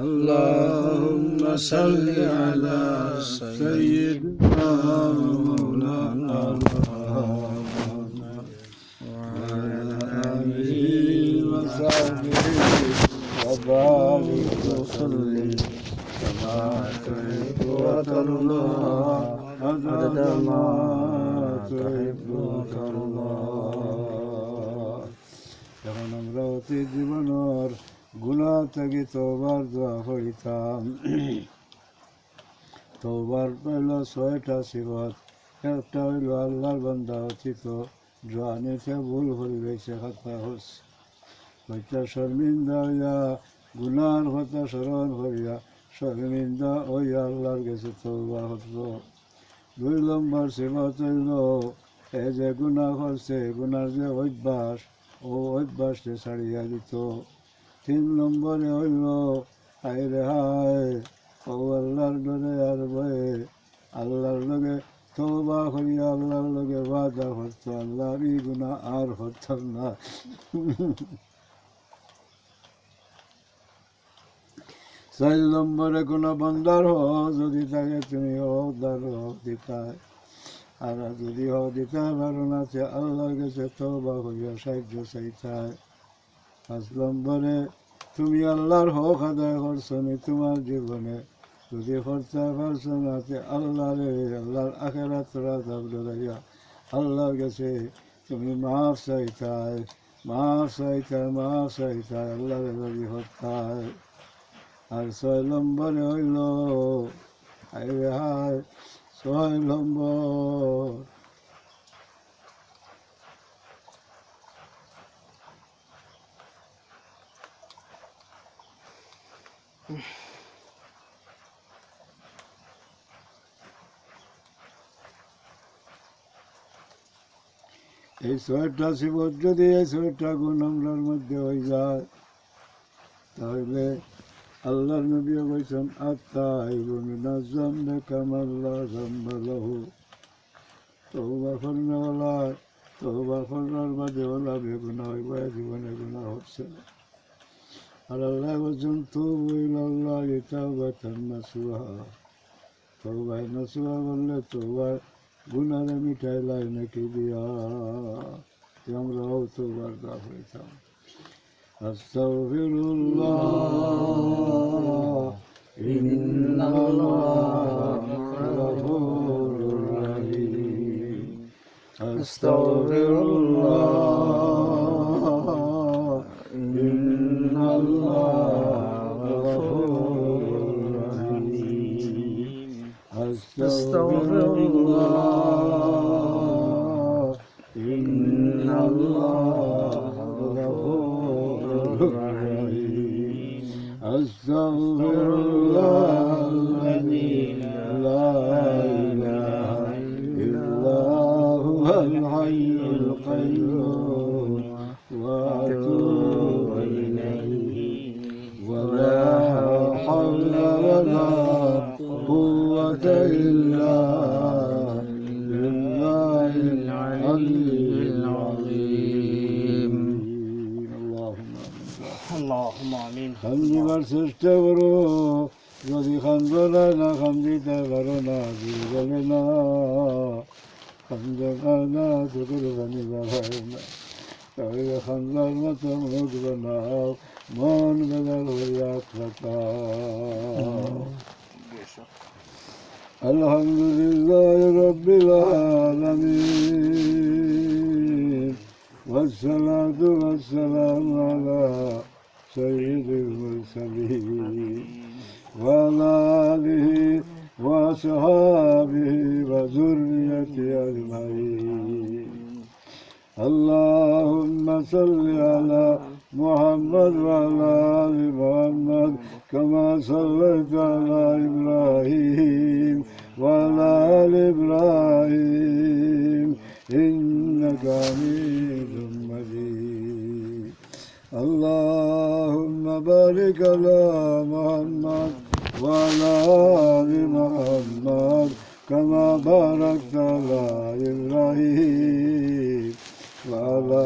اللهم صل على سيدنا مولانا محمد وعلى آله وصحبه وبارك وسلم كما تحب وترضى عدد ما تحب وترضى যখন আমরা অতি জীবনের গুনাহ থেকে তওবার দোয়া করিতাম তওবার পেল ৬টা সিফত একটা হইল আল্লাহর বান্দা অতীত জোয়ানিতে ভুল করে গেছে কথা হচ্ছে হইতা শর্মিন্দা হইয়া গুনার কথা স্মরণ করিয়া শর্মিন্দা হইয়া আল্লাহর কাছে তওবা করত ২ নম্বর সিফত হইল এ যে গুনাহ করছে গুনার যে অভ্যাস ও অভ্যাসকে ছাড়িয়া দিত ৩ নম্বরে হইল হায় রে হায় ও আল্লাহর ডরে আর ভয়ে আল্লাহর লগে তওবা করিয়া আল্লাহর লগে ওয়াদা করত আল্লাহর এই গুনাহ আর করতাম না ৪ নম্বরে কোনো বান্দার হক যদি থাকে তুমি হকদার হক দিতাই আর যদি হক দিতে পারো না সে আল্লাহর কাছে তওবা করিয়া সাহায্য চাইতাই ৫ নম্বরে তুমি আল্লাহর হক আদায় করছো নি তোমার জীবনে যদি করতে পারছো না সে আল্লাহর আখিরাতের আযাব ডরাইয়া আল্লাহর কাছে তুমি মাফ চাইতাই আল্লাহর রাজি হতাই আর ৬ নম্বরে হইল হায় রে হায় ৬ নম্বর এই ৬টা সিফত যদি এই ৬টা গুণ আমরার মধ্যে হয়ে যায় তাহলে আল্লাহর নবীও বলছেন আত্তাইবু মিনাজ যামবি কামান লা যামবা লাহু তওবা করার বাদে ওলা বেগুনাহ হইব জীবনে গুনাহ হচ্ছে না আর আল্লাহ বলছেন তুবু ইলাল্লাহি তাওবাতান নাসুহা তওবা নাসুহা বললে তওবা গুনাহ মিটাই লাই নাকি দিয়া আমরাও তওবার দা হইতাম আস্তাগফিরুল্লাহ ইন্নাল্লাহা গফুরুর রহিম আস্তাগফিরুল্লাহ ইন্নাল্লাহা গফুরুর রহিম আস্তাগফিরুল্লাহ ইন্নাল্লাহা গফুরুর রহিম আস্তাগফিরুল্লাহাল্লাযী লা ইলাহা ইল্লা হুয়াল হাইয়ুল কাইয়্যুম ওয়া আতুবু ইলাইহি ওয়া লা হাওলা ওয়া লা কুওয়াতা ইল্লা বিল্লাহিল আলিয়্যিল আযীম আল্লাহুম্মা আমিন খান্দিবার চেষ্টা করো যদি খান্দো না খান্দিতে পারো না বলে না খান্দো না চোখের পানি বাড়ায় না তাহলে খান্দার মতো মুখ বানাও মন বেদার হইয়া থাকা আলহামদুলিল্লাহ রাব্বিল আলামিন والصلاة والسلام على سيد المرسلين وعلى آله وأصحابه وذريته أجمعين اللهم صل على محمد وعلى آل محمد كما صليت على إبراهيم وعلى آل إبراهيم إنك حميد مجيد اللهم بارك على محمد وعلى آل محمد كما باركت على إبراهيم وعلى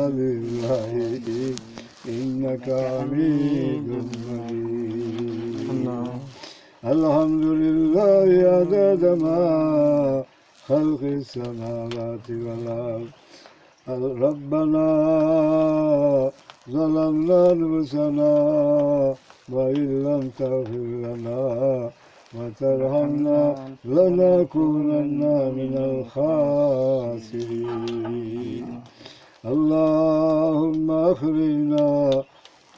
آل إبراهيم إنك حميد مجيد. الحمد لله عدد ما خلق السماوات والأرض. ربنا ظلمنا أنفسنا وإن لم تغفر لنا وترحمنا لنكونن من الخاسرين. اللهم أخرجنا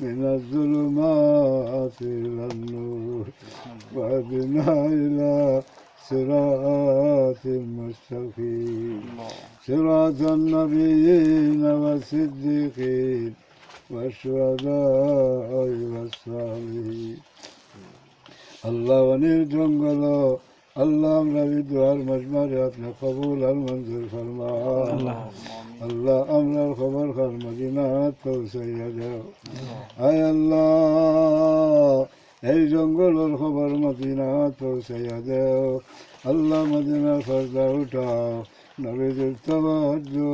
من الظلمات إلى النور واهدنا إلى صراط مستقيم صراط النبيين والصديقين والشهداء والصالحين. আল্লাহ অনেক জঙ্গল আল্লাহ আমরা বিদ্রোহার মজমারে আপনি কবুল আর মঞ্জুর ফরমান। আল্লাহ আমরার খবর খার মদিনাত পৌঁছাইয়া দেও। আয় আল্লাহ এই জঙ্গলের খবর মদিনাত পৌঁছাইয়া দেও। আল্লাহ মদিনার ফর্দা উঠাও, নবীদের তাওয়াজ্জু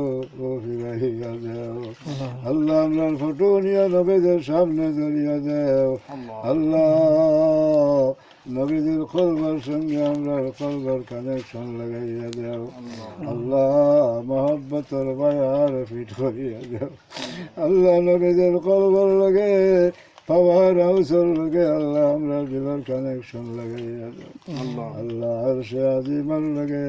ফিরাইয়া দেও। আল্লাহ আমরার ফটো নিয়ে নবীদের সামনে ধরিয়া দেও। আল্লাহ নবীদের কলবার সঙ্গে আমরা কলবার কানেকশন লাগাইয়া দেও। আল্লাহ মহব্বতর বায়ার ফিট করিয়া দেও। আল্লাহ নবীদের কলবার লাগে পাওয়ার হাউসের লগে আল্লাহ আমরা দিলের কানেকশন লাগাইয়া দেও। আল্লাহ আরশে আজিমের লগে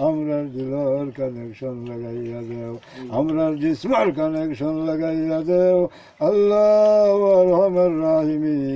আমরার দিলের কানেকশন লাগাইয়া দেও। আমরার জিসমার কানেকশন লাগাইয়া দেও। আল্লাহ আরহামার রাহিমিন।